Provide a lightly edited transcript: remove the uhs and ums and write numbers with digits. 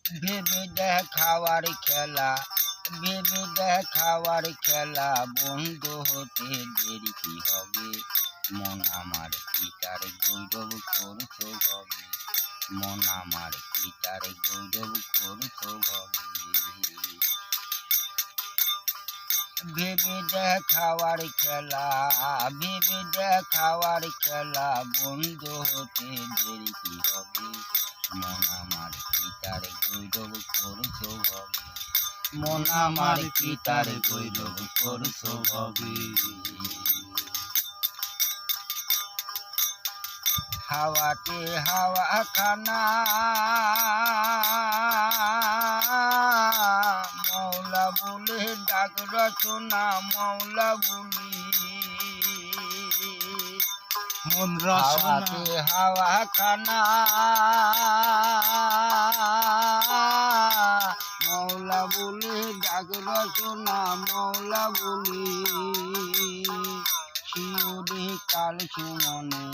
ভেবে দেখাওয়ার খেলা, ভেবে দেখাওয়ার খেলা, বন্ধ হতে দেরি কি হবে? মন আমার কি তার গৌরব করছো ভবে? মন আমার কি তার গৌরব করছো ভবে? ভেবে দেখাওয়ার খেলা, ভেবে দেখাওয়ার খেলা, বন্ধ হতে দেরি কি হবে? মন আমার কি তার গৌরব করছো ভবে? মন আমার কি তার গৌরব করছো ভবে? হাওয়াতে হাওয়া খানা, মৌলা বলে ডাক রচনা, মৌলা বলি মন রচনা। হাওয়াতে হাওয়া খানা, মৌলা বলে ডাক রচনা, মৌলা বলি শিওরে কাল সুমনে।